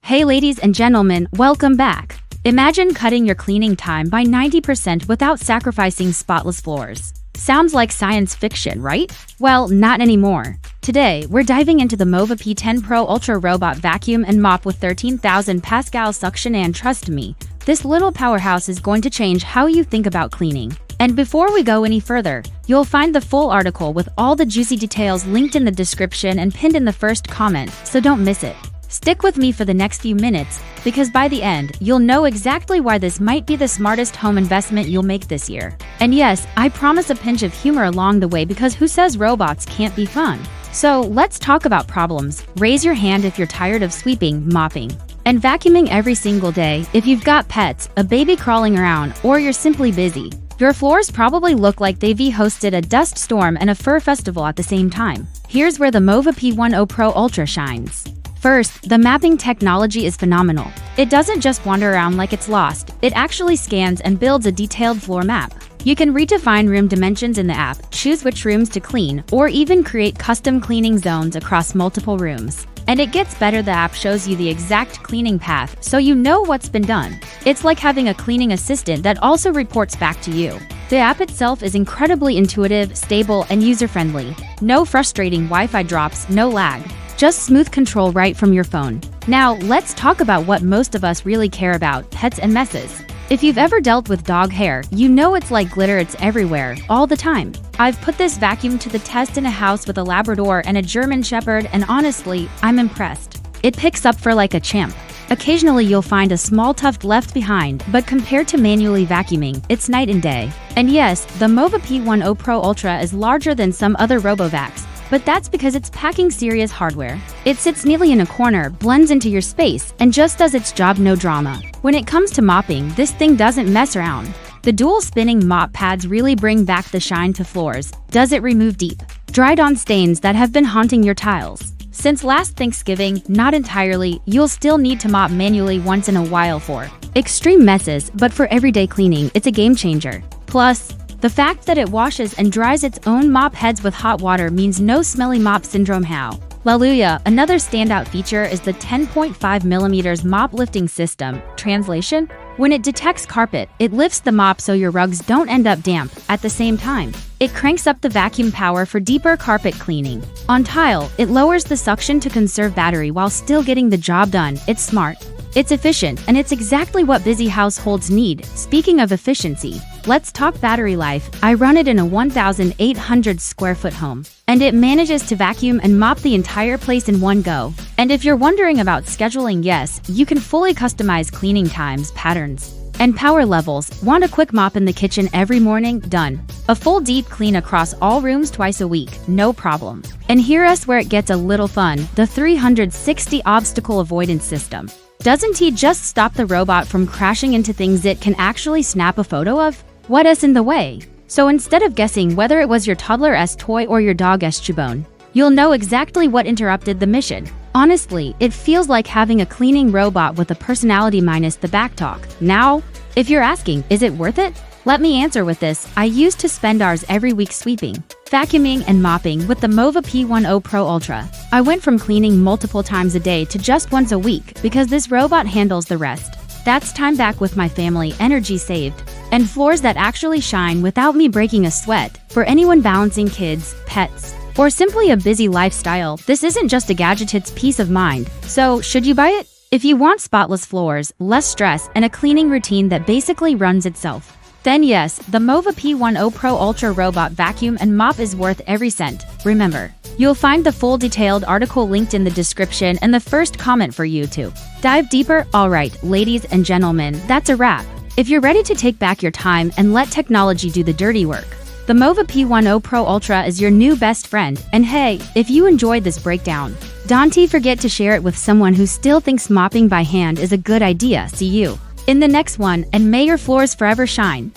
Hey ladies and gentlemen, welcome back. Imagine cutting your cleaning time by 90% without sacrificing spotless floors. Sounds like science fiction, right? Well, not anymore. Today, we're diving into the Mova P10 Pro Ultra Robot Vacuum and Mop with 13,000 Pascal suction, and trust me, this little powerhouse is going to change how you think about cleaning. And before we go any further, you'll find the full article with all the juicy details linked in the description and pinned in the first comment, so don't miss it. Stick with me for the next few minutes, because by the end, you'll know exactly why this might be the smartest home investment you'll make this year. And yes, I promise a pinch of humor along the way, because who says robots can't be fun? So let's talk about problems. Raise your hand if you're tired of sweeping, mopping, and vacuuming every single day. If you've got pets, a baby crawling around, or you're simply busy. Your floors probably look like they've hosted a dust storm and a fur festival at the same time. Here's where the Mova P10 Pro Ultra shines. First, the mapping technology is phenomenal. It doesn't just wander around like it's lost, it actually scans and builds a detailed floor map. You can redefine room dimensions in the app, choose which rooms to clean, or even create custom cleaning zones across multiple rooms. And it gets better, the app shows you the exact cleaning path, so you know what's been done. It's like having a cleaning assistant that also reports back to you. The app itself is incredibly intuitive, stable, and user-friendly. No frustrating Wi-Fi drops, no lag. Just smooth control right from your phone. Now, let's talk about what most of us really care about: pets and messes. If you've ever dealt with dog hair, you know it's like glitter, it's everywhere, all the time. I've put this vacuum to the test in a house with a Labrador and a German Shepherd, and honestly, I'm impressed. It picks up fur like a champ. Occasionally you'll find a small tuft left behind, but compared to manually vacuuming, it's night and day. And yes, the Mova P10 Pro Ultra is larger than some other RoboVacs, but that's because it's packing serious hardware. It sits neatly in a corner, blends into your space, and just does its job, no drama. When it comes to mopping, this thing doesn't mess around. The dual spinning mop pads really bring back the shine to floors. Does it remove deep, dried-on stains that have been haunting your tiles? Since last Thanksgiving, not entirely. You'll still need to mop manually once in a while for extreme messes, but for everyday cleaning, it's a game changer. Plus, the fact that it washes and dries its own mop heads with hot water means no smelly mop syndrome. Hallelujah! Another standout feature is the 10.5mm mop lifting system. Translation? When it detects carpet, it lifts the mop so your rugs don't end up damp. At the same time, it cranks up the vacuum power for deeper carpet cleaning. On tile, it lowers the suction to conserve battery while still getting the job done. It's smart, it's efficient, and it's exactly what busy households need. Speaking of efficiency, let's talk battery life. I run it in a 1,800 square foot home, and it manages to vacuum and mop the entire place in one go. And if you're wondering about scheduling, yes, you can fully customize cleaning times, patterns, and power levels. Want a quick mop in the kitchen every morning? Done. A full deep clean across all rooms twice a week? No problem. And here's where it gets a little fun: the 360 obstacle avoidance system. Doesn't he just stop the robot from crashing into things it can actually snap a photo of? What is in the way? So instead of guessing whether it was your toddler's toy or your dog's chewbone, you'll know exactly what interrupted the mission. Honestly, it feels like having a cleaning robot with a personality minus the back talk. Now, if you're asking, is it worth it? Let me answer with this: I used to spend hours every week sweeping, vacuuming, and mopping with the Mova P10 Pro Ultra. I went from cleaning multiple times a day to just once a week because this robot handles the rest. That's time back with my family, energy saved, and floors that actually shine without me breaking a sweat. For anyone balancing kids, pets, or simply a busy lifestyle, this isn't just a gadget, it's peace of mind. So, should you buy it? If you want spotless floors, less stress, and a cleaning routine that basically runs itself, then yes, the Mova P10 Pro Ultra Robot Vacuum and Mop is worth every cent. Remember, you'll find the full detailed article linked in the description and the first comment for you to dive deeper. Alright, ladies and gentlemen, that's a wrap. If you're ready to take back your time and let technology do the dirty work, the Mova P10 Pro Ultra is your new best friend. And hey, if you enjoyed this breakdown, don't forget to share it with someone who still thinks mopping by hand is a good idea. See you in the next one, and may your floors forever shine.